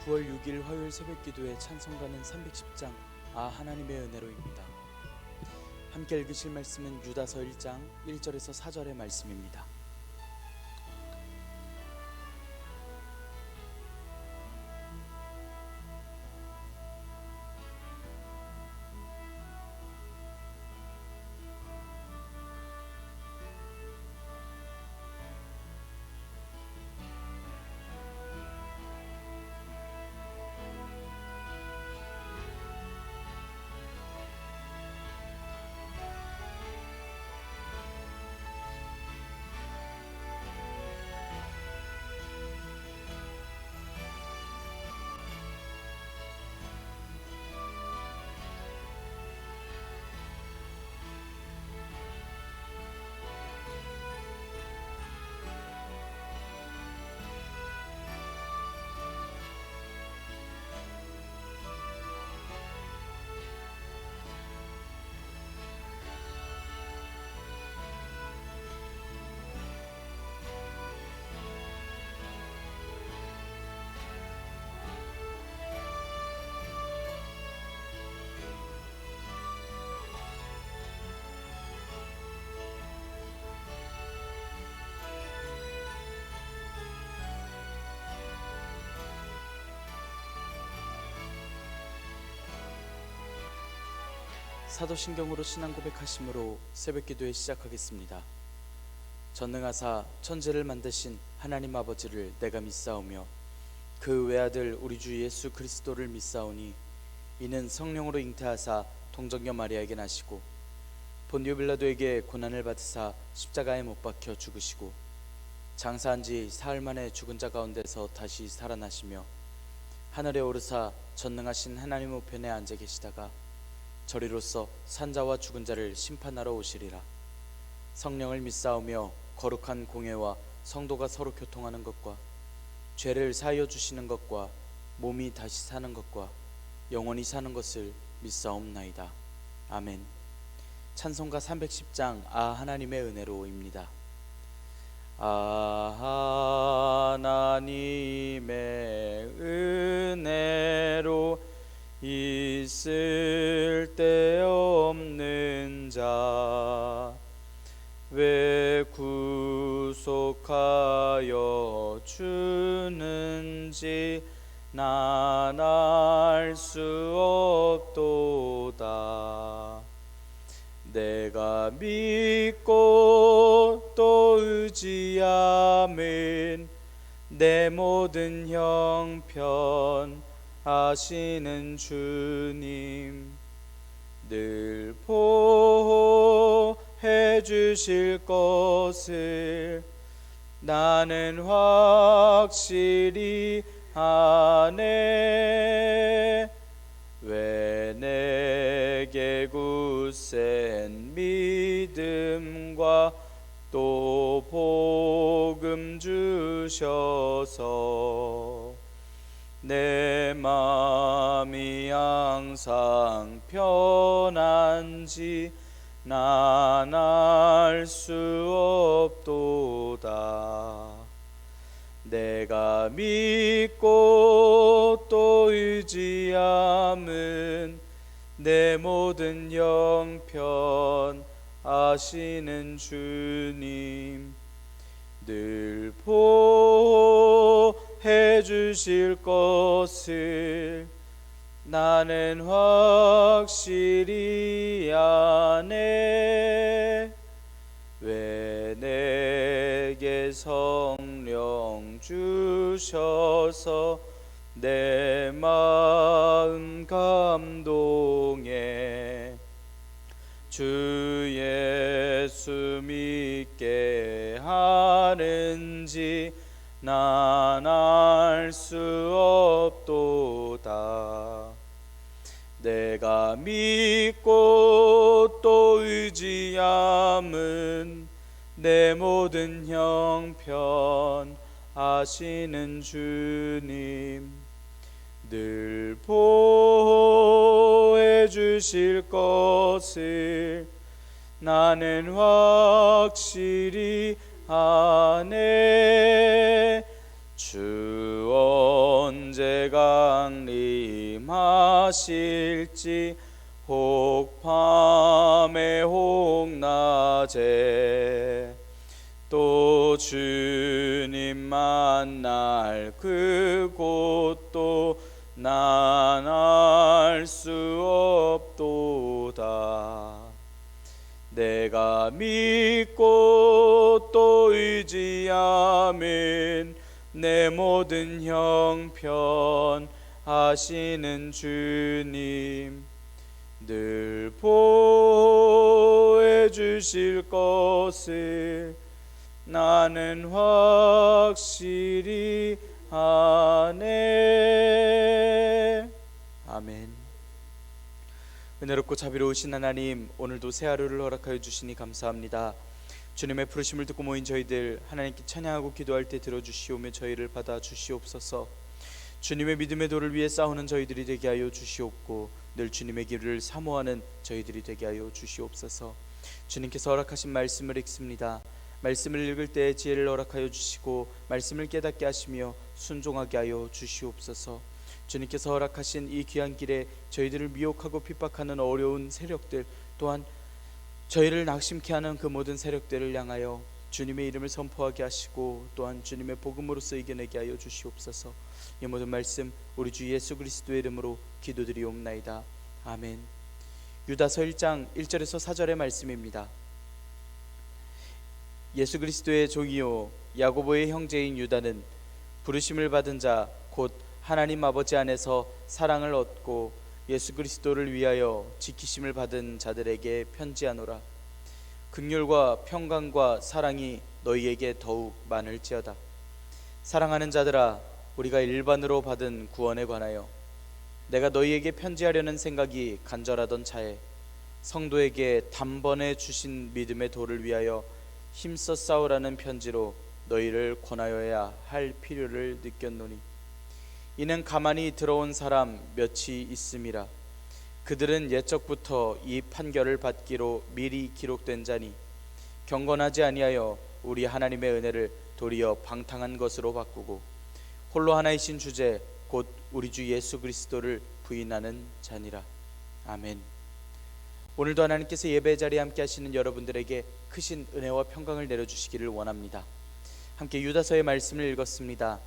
9월 6일 화요일 새벽기도의 찬송가는 310장 하나님의 은혜로입니다. 함께 읽으실 말씀은 유다서 1장 1절에서 4절의 말씀입니다. 사도신경으로 신앙 고백하심으로 새벽기도에 시작하겠습니다. 전능하사 천지를 만드신 하나님 아버지를 내가 믿사오며 그 외아들 우리 주 예수 그리스도를 믿사오니 이는 성령으로 잉태하사 동정녀 마리아에게 나시고 본디오 빌라도에게 고난을 받으사 십자가에 못 박혀 죽으시고 장사한 지 사흘 만에 죽은 자 가운데서 다시 살아나시며 하늘에 오르사 전능하신 하나님 우편에 앉아 계시다가 저리로서 산자와 죽은 자를 심판하러 오시리라. 성령을 믿사오며 거룩한 공회와 성도가 서로 교통하는 것과 죄를 사하여 주시는 것과 몸이 다시 사는 것과 영원히 사는 것을 믿사옵나이다. 아멘. 찬송가 310장 하나님의 은혜로입니다. 하나님의 은혜로 있을 데 없는 자 왜 구속하여 주는지 난 알 수 없도다. 내가 믿고 또 의지함은 내 모든 형편 아시는 주님 늘 보호해 주실 것을 나는 확실히 아네. 왜 내게 굳센 믿음과 또 복음 주셔서 내 마음이 항상 편한지 난 알 수 없도다. 내가 믿고 또 의지함은 내 모든 형편 아시는 주님 늘 보호해 주실 것을 나는 확실히 아네. 왜 내게 성령 주셔서 내 마음 감동해 주 예수 믿게 하는지 난 알 수 없도다. 내가 믿고 또 의지함은 내 모든 형편 아시는 주님 늘 보호해 주실 것을 나는 확실히 아네. 주 언제 강림하실지 혹 밤에 혹 낮에 또 주님 만날 그곳도 난 알 수 없도다. 내가 믿고 또 의지하면 내 모든 형편 하시는 주님 늘 보호해 주실 것을 나는 확실히 아네. 아멘. 은혜롭고 자비로우신 하나님, 오늘도 새 하루를 허락하여 주시니 감사합니다. 주님의 부르심을 듣고 모인 저희들 하나님께 찬양하고 기도할 때 들어주시오며 저희를 받아 주시옵소서. 주님의 믿음의 도를 위해 싸우는 저희들이 되게 하여 주시옵고 늘 주님의 길을 사모하는 저희들이 되게 하여 주시옵소서. 주님께서 허락하신 말씀을 읽습니다. 말씀을 읽을 때 지혜를 허락하여 주시고 말씀을 깨닫게 하시며 순종하게 하여 주시옵소서. 주님께서 허락하신 이 귀한 길에 저희들을 미혹하고 핍박하는 어려운 세력들, 또한 저희를 낙심케 하는 그 모든 세력들을 향하여 주님의 이름을 선포하게 하시고 또한 주님의 복음으로써 이겨내게 하여 주시옵소서. 이 모든 말씀 우리 주 예수 그리스도의 이름으로 기도드리옵나이다. 아멘. 유다서 1장 1절에서 4절의 말씀입니다. 예수 그리스도의 종이요 야고보의 형제인 유다는 부르심을 받은 자 곧 하나님 아버지 안에서 사랑을 얻고 예수 그리스도를 위하여 지키심을 받은 자들에게 편지하노라. 긍휼과 평강과 사랑이 너희에게 더욱 많을지어다. 사랑하는 자들아, 우리가 일반으로 받은 구원에 관하여 내가 너희에게 편지하려는 생각이 간절하던 차에 성도에게 단번에 주신 믿음의 도를 위하여 힘써 싸우라는 편지로 너희를 권하여야 할 필요를 느꼈노니 이는 가만히 들어온 사람 몇이 있음이라. 그들은 옛적부터 이 판결을 받기로 미리 기록된 자니 경건하지 아니하여 우리 하나님의 은혜를 도리어 방탕한 것으로 바꾸고 홀로 하나이신 주제 곧 우리 주 예수 그리스도를 부인하는 자니라. 아멘. 오늘도 하나님께서 예배 자리에 함께 하시는 여러분들에게 크신 은혜와 평강을 내려주시기를 원합니다. 함께 유다서의 말씀을 읽었습니다.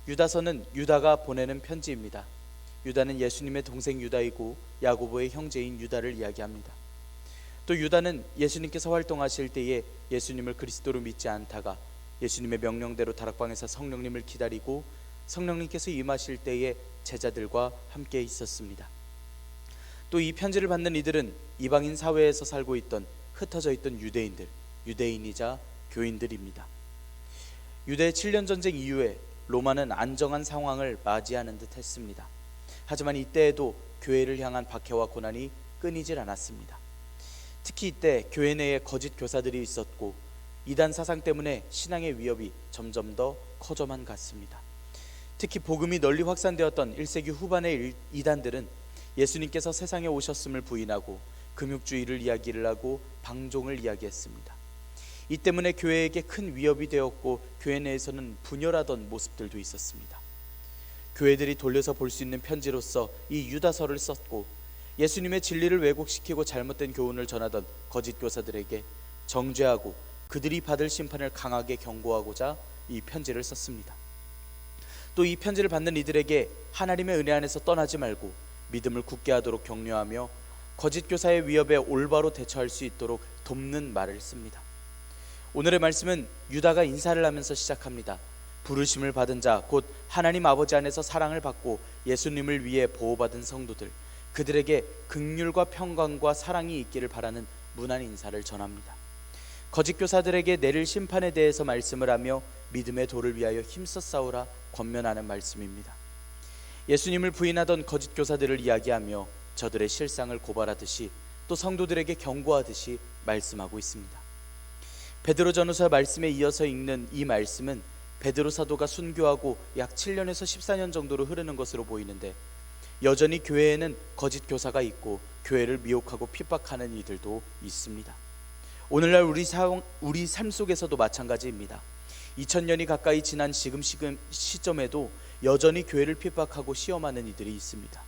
유다서는 유다가 보내는 편지입니다. 유다는 예수님의 동생 유다이고 야고보의 형제인 유다를 이야기합니다. 또 유다는 예수님께서 활동하실 때에 예수님을 그리스도로 믿지 않다가 예수님의 명령대로 다락방에서 성령님을 기다리고 성령님께서 임하실 때에 제자들과 함께 있었습니다. 또 이 편지를 받는 이들은 이방인 사회에서 살고 있던 흩어져 있던 유대인이자 교인들입니다. 유대 7년 전쟁 이후에 로마는 안정한 상황을 맞이하는 듯 했습니다. 하지만 이때에도 교회를 향한 박해와 고난이 끊이질 않았습니다. 특히 이때 교회 내에 거짓 교사들이 있었고 이단 사상 때문에 신앙의 위협이 점점 더 커져만 갔습니다. 특히 복음이 널리 확산되었던 1세기 후반의 이단들은 예수님께서 세상에 오셨음을 부인하고 금육주의를 이야기를 하고 방종을 이야기했습니다. 이 때문에 교회에게 큰 위협이 되었고 교회 내에서는 분열하던 모습들도 있었습니다. 교회들이 돌려서 볼 수 있는 편지로서 이 유다서를 썼고 예수님의 진리를 왜곡시키고 잘못된 교훈을 전하던 거짓 교사들에게 정죄하고 그들이 받을 심판을 강하게 경고하고자 이 편지를 썼습니다. 또 이 편지를 받는 이들에게 하나님의 은혜 안에서 떠나지 말고 믿음을 굳게 하도록 격려하며 거짓 교사의 위협에 올바로 대처할 수 있도록 돕는 말을 씁니다. 오늘의 말씀은 유다가 인사를 하면서 시작합니다. 부르심을 받은 자 곧 하나님 아버지 안에서 사랑을 받고 예수님을 위해 보호받은 성도들, 그들에게 긍휼과 평강과 사랑이 있기를 바라는 문안 인사를 전합니다. 거짓 교사들에게 내릴 심판에 대해서 말씀을 하며 믿음의 도를 위하여 힘써 싸우라 권면하는 말씀입니다. 예수님을 부인하던 거짓 교사들을 이야기하며 저들의 실상을 고발하듯이 또 성도들에게 경고하듯이 말씀하고 있습니다. 베드로 전후서 말씀에 이어서 읽는 이 말씀은 베드로 사도가 순교하고 약 7년에서 14년 정도로 흐르는 것으로 보이는데 여전히 교회에는 거짓 교사가 있고 교회를 미혹하고 핍박하는 이들도 있습니다. 오늘날 우리 삶 속에서도 마찬가지입니다. 2000년이 가까이 지난 지금 시점에도 여전히 교회를 핍박하고 시험하는 이들이 있습니다.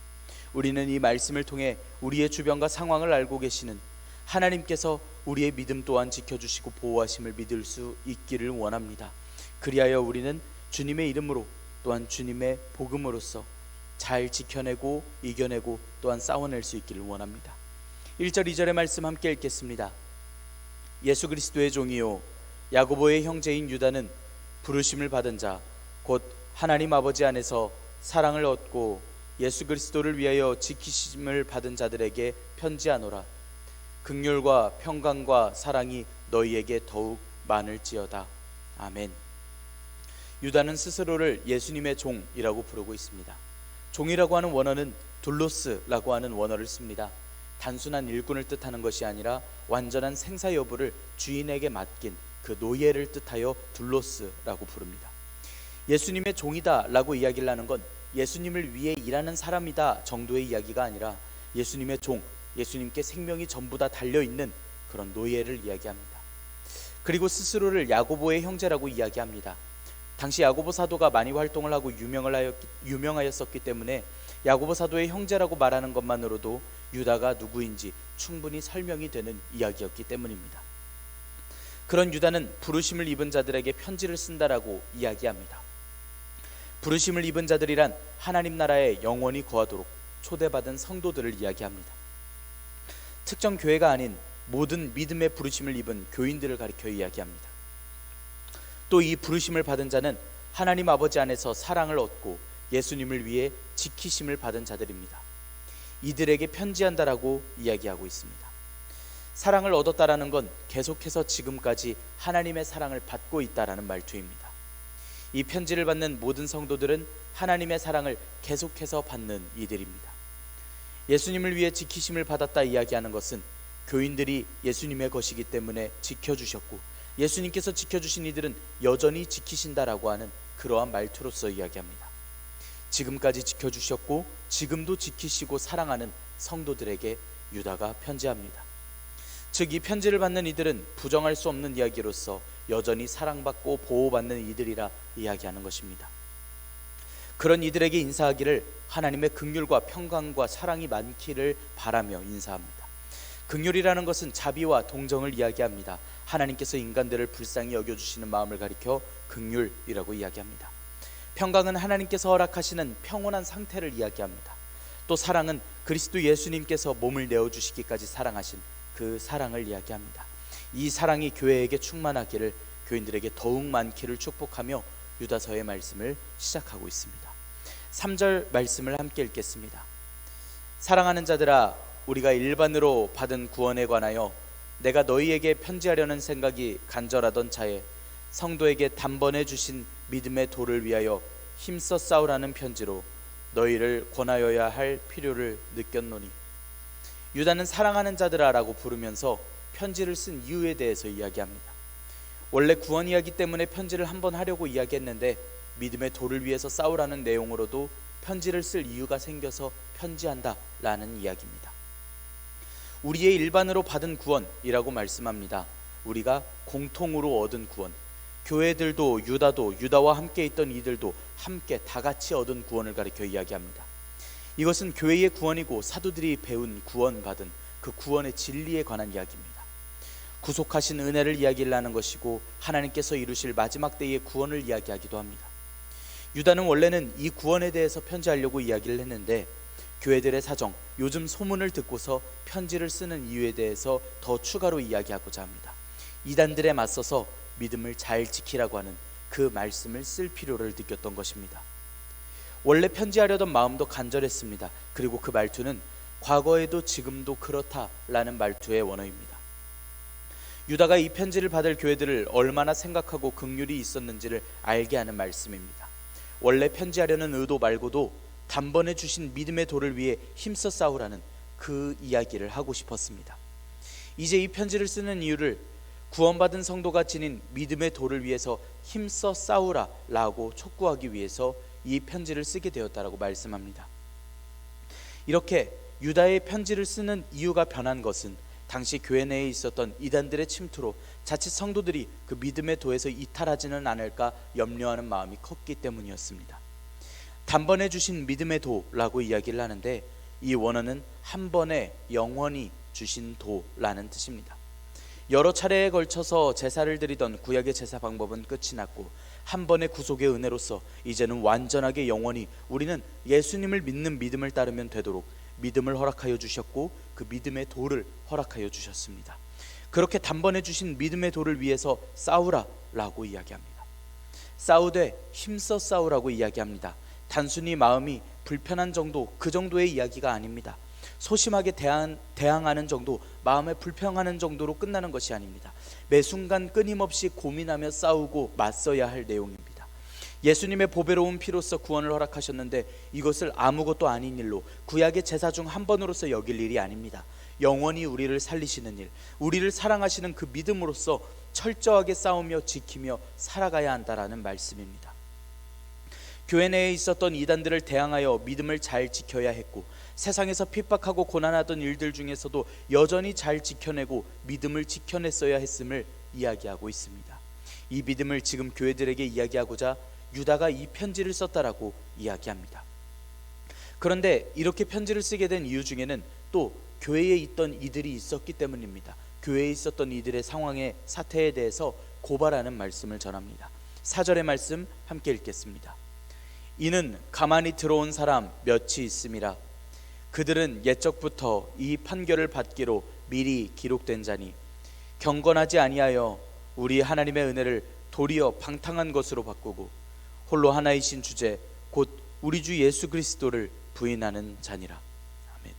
우리는 이 말씀을 통해 우리의 주변과 상황을 알고 계시는 하나님께서 우리의 믿음 또한 지켜주시고 보호하심을 믿을 수 있기를 원합니다. 그리하여 우리는 주님의 이름으로 또한 주님의 복음으로써 잘 지켜내고 이겨내고 또한 싸워낼 수 있기를 원합니다. 1절 2절의 말씀 함께 읽겠습니다. 예수 그리스도의 종이요 야고보의 형제인 유다는 부르심을 받은 자 곧 하나님 아버지 안에서 사랑을 얻고 예수 그리스도를 위하여 지키심을 받은 자들에게 편지하노라. 긍휼과 평강과 사랑이 너희에게 더욱 많을지어다. 아멘. 유다는 스스로를 예수님의 종이라고 부르고 있습니다. 종이라고 하는 원어는 둘로스라고 하는 원어를 씁니다. 단순한 일꾼을 뜻하는 것이 아니라 완전한 생사 여부를 주인에게 맡긴 그 노예를 뜻하여 둘로스라고 부릅니다. 예수님의 종이다 라고 이야기를 하는 건 예수님을 위해 일하는 사람이다 정도의 이야기가 아니라 예수님의 종, 예수님께 생명이 전부 다 달려있는 그런 노예를 이야기합니다. 그리고 스스로를 야고보의 형제라고 이야기합니다. 당시 야고보 사도가 많이 활동을 하고 유명하였었기 때문에 야고보 사도의 형제라고 말하는 것만으로도 유다가 누구인지 충분히 설명이 되는 이야기였기 때문입니다. 그런 유다는 부르심을 입은 자들에게 편지를 쓴다라고 이야기합니다. 부르심을 입은 자들이란 하나님 나라에 영원히 거하도록 초대받은 성도들을 이야기합니다. 특정 교회가 아닌 모든 믿음의 부르심을 입은 교인들을 가리켜 이야기합니다. 또 이 부르심을 받은 자는 하나님 아버지 안에서 사랑을 얻고 예수님을 위해 지키심을 받은 자들입니다. 이들에게 편지한다라고 이야기하고 있습니다. 사랑을 얻었다라는 건 계속해서 지금까지 하나님의 사랑을 받고 있다라는 말투입니다. 이 편지를 받는 모든 성도들은 하나님의 사랑을 계속해서 받는 이들입니다. 예수님을 위해 지키심을 받았다 이야기하는 것은 교인들이 예수님의 것이기 때문에 지켜주셨고 예수님께서 지켜주신 이들은 여전히 지키신다라고 하는 그러한 말투로서 이야기합니다. 지금까지 지켜주셨고 지금도 지키시고 사랑하는 성도들에게 유다가 편지합니다. 즉 이 편지를 받는 이들은 부정할 수 없는 이야기로서 여전히 사랑받고 보호받는 이들이라 이야기하는 것입니다. 그런 이들에게 인사하기를 하나님의 긍휼과 평강과 사랑이 많기를 바라며 인사합니다. 긍휼이라는 것은 자비와 동정을 이야기합니다. 하나님께서 인간들을 불쌍히 여겨주시는 마음을 가리켜 긍휼이라고 이야기합니다. 평강은 하나님께서 허락하시는 평온한 상태를 이야기합니다. 또 사랑은 그리스도 예수님께서 몸을 내어주시기까지 사랑하신 그 사랑을 이야기합니다. 이 사랑이 교회에게 충만하기를 교인들에게 더욱 많기를 축복하며 유다서의 말씀을 시작하고 있습니다. 3절 말씀을 함께 읽겠습니다. 사랑하는 자들아, 우리가 일반으로 받은 구원에 관하여 내가 너희에게 편지하려는 생각이 간절하던 차에 성도에게 단번에 주신 믿음의 도를 위하여 힘써 싸우라는 편지로 너희를 권하여야 할 필요를 느꼈노니. 유다는 사랑하는 자들아라고 부르면서 편지를 쓴 이유에 대해서 이야기합니다. 원래 구원 이야기 때문에 편지를 한번 하려고 이야기했는데 믿음의 도를 위해서 싸우라는 내용으로도 편지를 쓸 이유가 생겨서 편지한다라는 이야기입니다. 우리의 일반으로 받은 구원이라고 말씀합니다. 우리가 공통으로 얻은 구원, 교회들도 유다도 유다와 함께 있던 이들도 함께 다 같이 얻은 구원을 가리켜 이야기합니다. 이것은 교회의 구원이고 사도들이 배운 구원받은 그 구원의 진리에 관한 이야기입니다. 구속하신 은혜를 이야기를 하는 것이고 하나님께서 이루실 마지막 때의 구원을 이야기하기도 합니다. 유다는 원래는 이 구원에 대해서 편지하려고 이야기를 했는데 교회들의 사정, 요즘 소문을 듣고서 편지를 쓰는 이유에 대해서 더 추가로 이야기하고자 합니다. 이단들에 맞서서 믿음을 잘 지키라고 하는 그 말씀을 쓸 필요를 느꼈던 것입니다. 원래 편지하려던 마음도 간절했습니다. 그리고 그 말투는 과거에도 지금도 그렇다라는 말투의 원어입니다. 유다가 이 편지를 받을 교회들을 얼마나 생각하고 긍휼이 있었는지를 알게 하는 말씀입니다. 원래 편지하려는 의도 말고도 단번에 주신 믿음의 도를 위해 힘써 싸우라는 그 이야기를 하고 싶었습니다. 이제 이 편지를 쓰는 이유를 구원받은 성도가 지닌 믿음의 도를 위해서 힘써 싸우라라고 촉구하기 위해서 이 편지를 쓰게 되었다라고 말씀합니다. 이렇게 유다의 편지를 쓰는 이유가 변한 것은 당시 교회 내에 있었던 이단들의 침투로 자칫 성도들이 그 믿음의 도에서 이탈하지는 않을까 염려하는 마음이 컸기 때문이었습니다. 단번에 주신 믿음의 도라고 이야기를 하는데, 이 원어는 한 번에 영원히 주신 도라는 뜻입니다. 여러 차례에 걸쳐서 제사를 드리던 구약의 제사 방법은 끝이 났고, 한 번의 구속의 은혜로서 이제는 완전하게 영원히 우리는 예수님을 믿는 믿음을 따르면 되도록 믿음을 허락하여 주셨고, 그 믿음의 도를 허락하여 주셨습니다. 그렇게 단번에 주신 믿음의 도를 위해서 싸우라 라고 이야기합니다. 싸우되 힘써 싸우라고 이야기합니다. 단순히 마음이 불편한 정도, 그 정도의 이야기가 아닙니다. 소심하게 대항하는 정도, 마음에 불평하는 정도로 끝나는 것이 아닙니다. 매 순간 끊임없이 고민하며 싸우고 맞서야 할 내용입니다. 예수님의 보배로운 피로써 구원을 허락하셨는데, 이것을 아무것도 아닌 일로, 구약의 제사 중 한 번으로서 여길 일이 아닙니다. 영원히 우리를 살리시는 일, 우리를 사랑하시는 그 믿음으로써 철저하게 싸우며 지키며 살아가야 한다라는 말씀입니다. 교회 내에 있었던 이단들을 대항하여 믿음을 잘 지켜야 했고, 세상에서 핍박하고 고난하던 일들 중에서도 여전히 잘 지켜내고 믿음을 지켜냈어야 했음을 이야기하고 있습니다. 이 믿음을 지금 교회들에게 이야기하고자 유다가 이 편지를 썼다라고 이야기합니다. 그런데 이렇게 편지를 쓰게 된 이유 중에는 또 교회에 있던 이들이 있었기 때문입니다. 교회에 있었던 이들의 상황의 사태에 대해서 고발하는 말씀을 전합니다. 4절의 말씀 함께 읽겠습니다. 이는 가만히 들어온 사람 몇이 있음이라. 그들은 옛적부터 이 판결을 받기로 미리 기록된 자니 경건하지 아니하여 우리 하나님의 은혜를 도리어 방탕한 것으로 바꾸고 홀로 하나이신 주제 곧 우리 주 예수 그리스도를 부인하는 자니라. 아멘.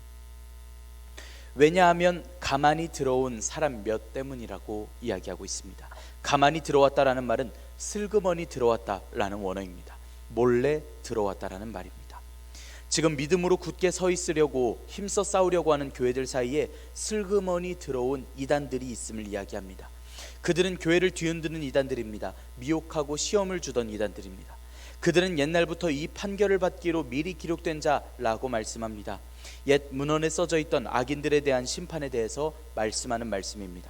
왜냐하면 가만히 들어온 사람 몇 때문이라고 이야기하고 있습니다. 가만히 들어왔다라는 말은 슬그머니 들어왔다라는 원어입니다. 몰래 들어왔다라는 말입니다. 지금 믿음으로 굳게 서 있으려고 힘써 싸우려고 하는 교회들 사이에 슬그머니 들어온 이단들이 있음을 이야기합니다. 그들은 교회를 뒤흔드는 이단들입니다. 미혹하고 시험을 주던 이단들입니다. 그들은 옛날부터 이 판결을 받기로 미리 기록된 자라고 말씀합니다. 옛 문헌에 써져 있던 악인들에 대한 심판에 대해서 말씀하는 말씀입니다.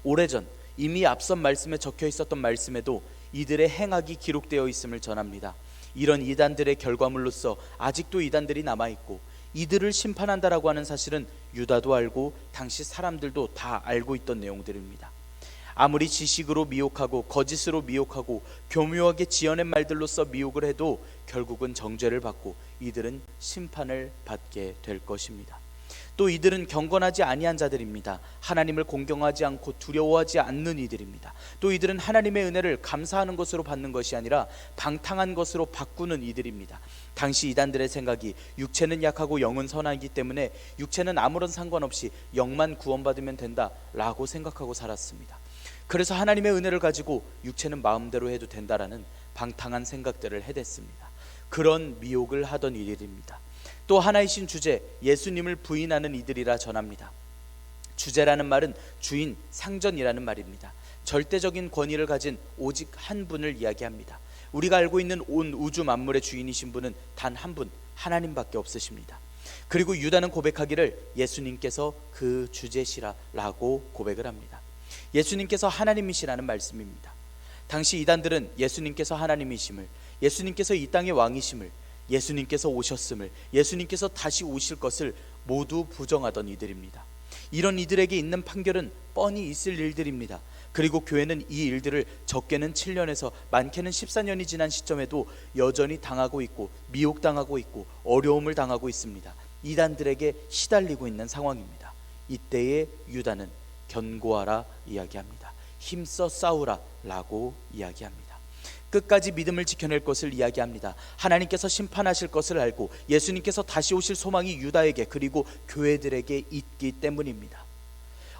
오래전 이미 앞선 말씀에 적혀 있었던 말씀에도 이들의 행악이 기록되어 있음을 전합니다. 이런 이단들의 결과물로서 아직도 이단들이 남아있고 이들을 심판한다라고 하는 사실은 유다도 알고 당시 사람들도 다 알고 있던 내용들입니다. 아무리 지식으로 미혹하고 거짓으로 미혹하고 교묘하게 지어낸 말들로써 미혹을 해도 결국은 정죄를 받고 이들은 심판을 받게 될 것입니다. 또 이들은 경건하지 아니한 자들입니다. 하나님을 공경하지 않고 두려워하지 않는 이들입니다. 또 이들은 하나님의 은혜를 감사하는 것으로 받는 것이 아니라 방탕한 것으로 바꾸는 이들입니다. 당시 이단들의 생각이 육체는 약하고 영은 선하기 때문에 육체는 아무런 상관없이 영만 구원받으면 된다라고 생각하고 살았습니다. 그래서 하나님의 은혜를 가지고 육체는 마음대로 해도 된다라는 방탕한 생각들을 해댔습니다. 그런 미혹을 하던 이들입니다. 또 하나이신 주제 예수님을 부인하는 이들이라 전합니다. 주제라는 말은 주인, 상전이라는 말입니다. 절대적인 권위를 가진 오직 한 분을 이야기합니다. 우리가 알고 있는 온 우주 만물의 주인이신 분은 단 한 분, 하나님밖에 없으십니다. 그리고 유다는 고백하기를 예수님께서 그 주제시라라고 고백을 합니다. 예수님께서 하나님이시라는 말씀입니다. 당시 이단들은 예수님께서 하나님이심을, 예수님께서 이 땅의 왕이심을, 예수님께서 오셨음을, 예수님께서 다시 오실 것을 모두 부정하던 이들입니다. 이런 이들에게 있는 판결은 뻔히 있을 일들입니다. 그리고 교회는 이 일들을 적게는 7년에서 많게는 14년이 지난 시점에도 여전히 당하고 있고 미혹당하고 있고 어려움을 당하고 있습니다. 이단들에게 시달리고 있는 상황입니다. 이때에 유다는 견고하라 이야기합니다. 힘써 싸우라 라고 이야기합니다. 끝까지 믿음을 지켜낼 것을 이야기합니다. 하나님께서 심판하실 것을 알고 예수님께서 다시 오실 소망이 유다에게 그리고 교회들에게 있기 때문입니다.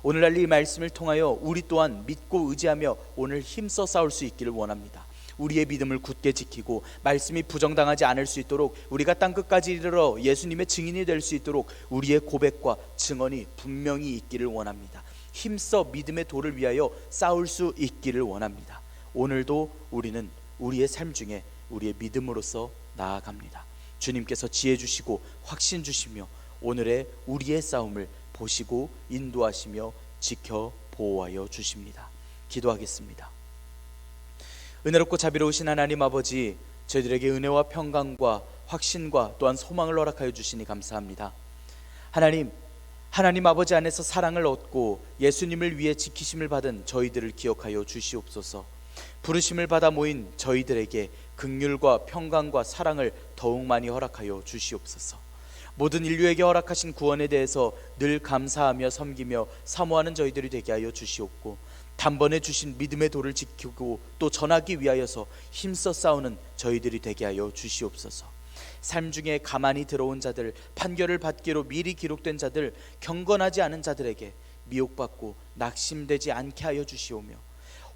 오늘날 이 말씀을 통하여 우리 또한 믿고 의지하며 오늘 힘써 싸울 수 있기를 원합니다. 우리의 믿음을 굳게 지키고 말씀이 부정당하지 않을 수 있도록 우리가 땅끝까지 이르러 예수님의 증인이 될 수 있도록 우리의 고백과 증언이 분명히 있기를 원합니다. 힘써 믿음의 도를 위하여 싸울 수 있기를 원합니다. 오늘도 우리는 우리의 삶 중에 우리의 믿음으로서 나아갑니다. 주님께서 지혜 주시고 확신 주시며 오늘의 우리의 싸움을 보시고 인도하시며 지켜 보호하여 주십니다. 기도하겠습니다. 은혜롭고 자비로우신 하나님 아버지, 저희들에게 은혜와 평강과 확신과 또한 소망을 허락하여 주시니 감사합니다. 하나님 아버지 안에서 사랑을 얻고 예수님을 위해 지키심을 받은 저희들을 기억하여 주시옵소서. 부르심을 받아 모인 저희들에게 긍휼과 평강과 사랑을 더욱 많이 허락하여 주시옵소서. 모든 인류에게 허락하신 구원에 대해서 늘 감사하며 섬기며 사모하는 저희들이 되게 하여 주시옵고, 단번에 주신 믿음의 도를 지키고 또 전하기 위하여서 힘써 싸우는 저희들이 되게 하여 주시옵소서. 삶 중에 가만히 들어온 자들, 판결을 받기로 미리 기록된 자들, 경건하지 않은 자들에게 미혹받고 낙심되지 않게 하여 주시오며,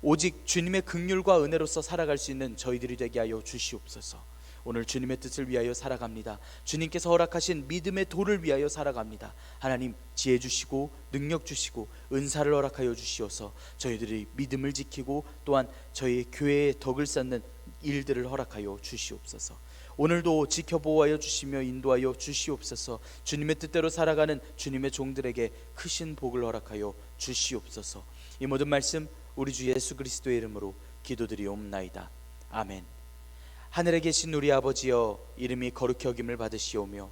오직 주님의 긍휼과 은혜로서 살아갈 수 있는 저희들이 되게 하여 주시옵소서. 오늘 주님의 뜻을 위하여 살아갑니다. 주님께서 허락하신 믿음의 도를 위하여 살아갑니다. 하나님, 지혜 주시고 능력 주시고 은사를 허락하여 주시어서 저희들이 믿음을 지키고 또한 저희 교회의 덕을 쌓는 일들을 허락하여 주시옵소서. 오늘도 지켜보호하여 주시며 인도하여 주시옵소서. 주님의 뜻대로 살아가는 주님의 종들에게 크신 복을 허락하여 주시옵소서. 이 모든 말씀 우리 주 예수 그리스도의 이름으로 기도드리옵나이다. 아멘. 하늘에 계신 우리 아버지여, 이름이 거룩히 여김을 받으시오며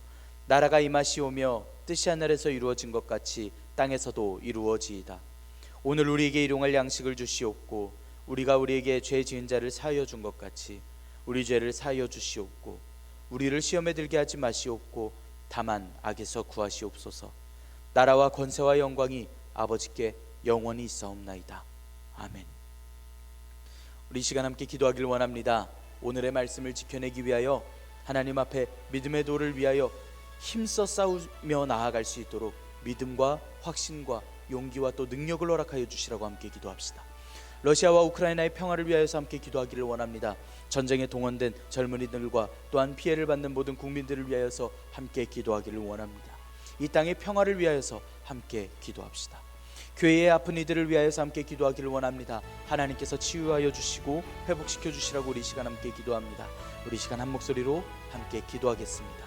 나라가 임하시오며 뜻이 하늘에서 이루어진 것 같이 땅에서도 이루어지이다. 오늘 우리에게 일용할 양식을 주시옵고, 우리가 우리에게 죄 지은 자를 사하여 준 것 같이 우리 죄를 사하여 주시옵고, 우리를 시험에 들게 하지 마시옵고 다만 악에서 구하시옵소서. 나라와 권세와 영광이 아버지께 영원히 있사옵나이다. 아멘. 우리 이 시간 함께 기도하길 원합니다. 오늘의 말씀을 지켜내기 위하여 하나님 앞에 믿음의 도를 위하여 힘써 싸우며 나아갈 수 있도록 믿음과 확신과 용기와 또 능력을 허락하여 주시라고 함께 기도합시다. 러시아와 우크라이나의 평화를 위하여서 함께 기도하기를 원합니다. 전쟁에 동원된 젊은이들과 또한 피해를 받는 모든 국민들을 위하여서 함께 기도하기를 원합니다. 이 땅의 평화를 위하여서 함께 기도합시다. 교회의 아픈 이들을 위하여서 함께 기도하기를 원합니다. 하나님께서 치유하여 주시고 회복시켜 주시라고 우리 시간 함께 기도합니다. 우리 시간 한 목소리로 함께 기도하겠습니다.